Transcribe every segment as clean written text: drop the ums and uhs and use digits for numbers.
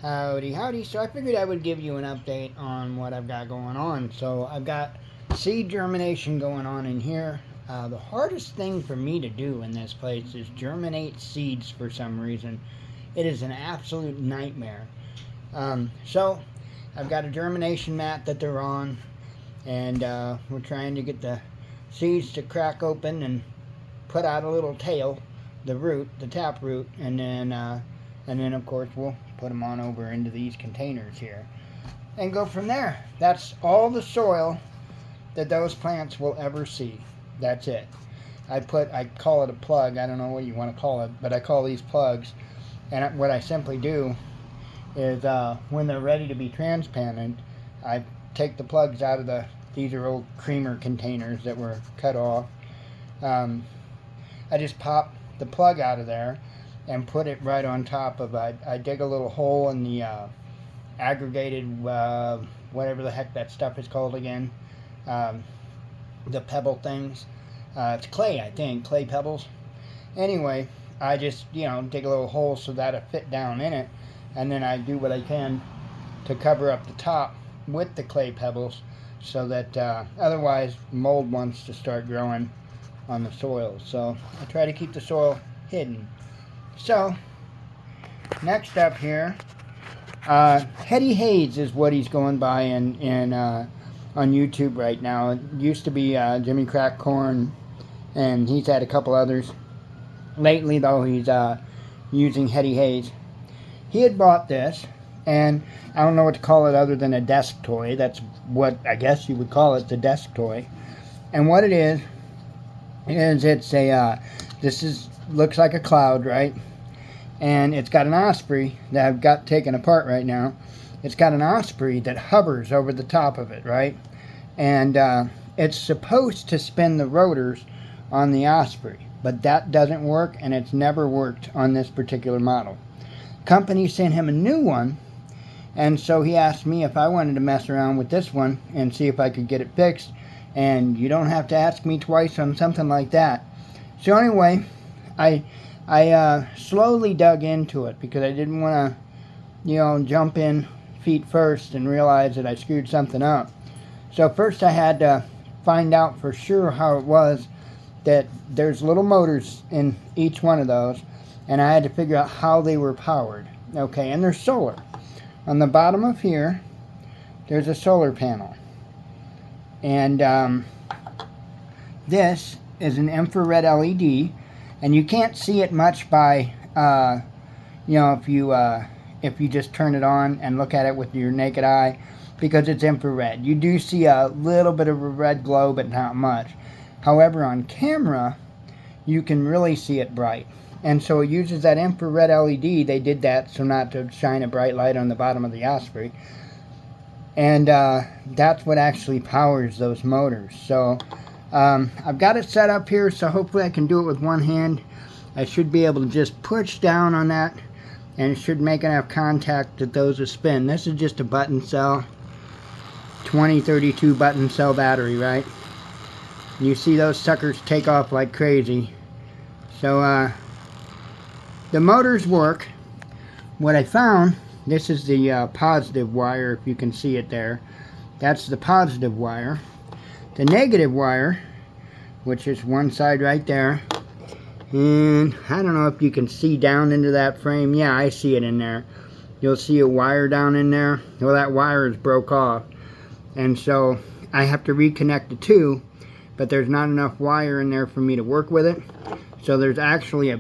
Howdy, howdy. So I figured I would give you an update on what I've got going on. So I've got seed germination going on in here. The hardest thing for me to do in this place is germinate seeds for some reason. It is an absolute nightmare. So I've got a germination mat that they're on, and we're trying to get the seeds to crack open and put out a little tail, the root, the tap root, and then of course we'll put them on over into these containers here and go from there. That's all the soil that those plants will ever see. That's it. I call it a plug. I don't know what you want to call it, but I call these plugs. And what I simply do is when they're ready to be transplanted, I take the plugs out of these are old creamer containers that were cut off. I just pop the plug out of there and put it right on top of I dig a little hole in the aggregated whatever the heck that stuff is called again, the pebble things. It's clay, I think, clay pebbles. Anyway, I just dig a little hole so that it fit down in it, and then I do what I can to cover up the top with the clay pebbles so that otherwise mold wants to start growing on the soil. So I try to keep the soil hidden. So, next up here, Hetty Hayes is what he's going by on YouTube right now. It used to be Jimmy Crack Corn, and he's had a couple others. Lately, though, he's using Hetty Hayes. He had bought this, and I don't know what to call it other than a desk toy. That's what I guess you would call it, the desk toy. And what it is it's a, looks like a cloud, right? And it's got an Osprey that I've got taken apart right now. It's got an Osprey that hovers over the top of it, right? And it's supposed to spin the rotors on the Osprey, but that doesn't work, and it's never worked on this particular model. Company sent him a new one, and so he asked me if I wanted to mess around with this one and see if I could get it fixed. And you don't have to ask me twice on something like that. So anyway, I slowly dug into it because I didn't want to, jump in feet first and realize that I screwed something up. So first I had to find out for sure how it was that there's little motors in each one of those, and I had to figure out how they were powered. Okay, and they're solar. On the bottom of here, there's a solar panel. And this is an infrared LED, and you can't see it much by, if you just turn it on and look at it with your naked eye, because it's infrared. You do see a little bit of a red glow, but not much. However, on camera, you can really see it bright. And so it uses that infrared LED. They did that so not to shine a bright light on the bottom of the Osprey. And that's what actually powers those motors. So I've got it set up here, so hopefully I can do it with one hand. I should be able to just push down on that, and it should make enough contact that those will spin. This is just a button cell, 2032 button cell battery, right? You see those suckers take off like crazy. So the motors work. What I found, this is the positive wire, if you can see it there. That's the positive wire. The negative wire, which is one side right there. And I don't know if you can see down into that frame. Yeah, I see it in there. You'll see a wire down in there. Well, that wire is broke off. And so I have to reconnect the two, but there's not enough wire in there for me to work with it. So there's actually a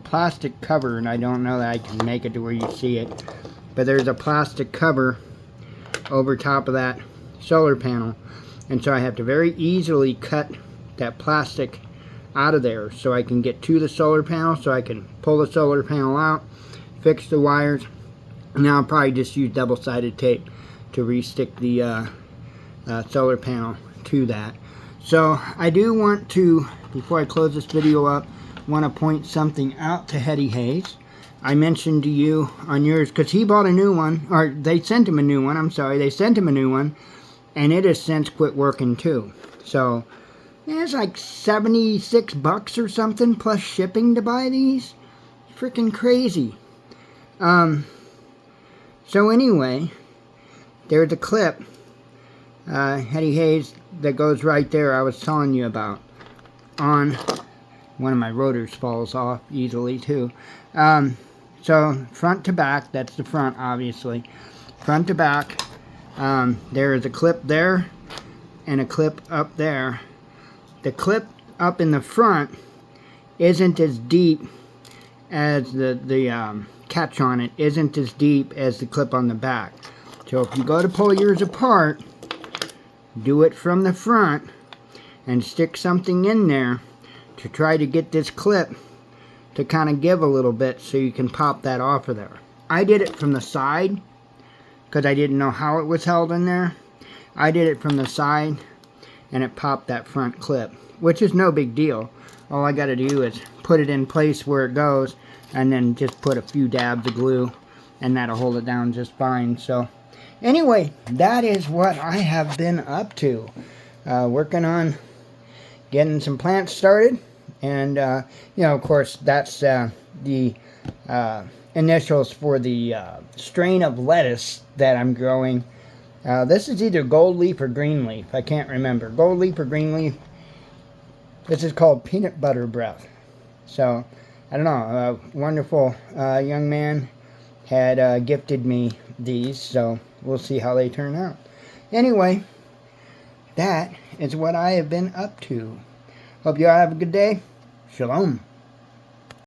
plastic cover, and I don't know that I can make it to where you see it. But there's a plastic cover over top of that solar panel, and so I have to very easily cut that plastic out of there so I can get to the solar panel, so I can pull the solar panel out, fix the wires, and now I'll probably just use double-sided tape to re-stick the solar panel to that. So I do want to, before I close this video up, want to point something out to Hetty Hayes. I mentioned to you on yours, because he bought a new one, or they sent him a new one, I'm sorry, they sent him a new one, and it has since quit working too. So, yeah, it's like 76 bucks or something, plus shipping to buy these. Freaking crazy. So anyway, there's a clip, Hetty Hayes, that goes right there I was telling you about. On one of my rotors falls off easily too. So front to back, that's the front obviously. Front to back, there is a clip there and a clip up there. The clip up in the front isn't as deep as the catch on it isn't as deep as the clip on the back. So if you go to pull yours apart, do it from the front and stick something in there to try to get this clip to kind of give a little bit so you can pop that off of there. I did it from the side because I didn't know how it was held in there. I did it from the side and it popped that front clip, which is no big deal. All I got to do is put it in place where it goes and then just put a few dabs of glue and that'll hold it down just fine. So anyway, that is what I have been up to. Working on getting some plants started, and you know, of course, that's the initials for the strain of lettuce that I'm growing. This is either gold leaf or green leaf. I can't remember. Gold leaf or green leaf. This is called peanut butter breath. So, I don't know. A wonderful young man had gifted me these, so we'll see how they turn out. Anyway, that is what I have been up to. Hope you all have a good day. Shalom.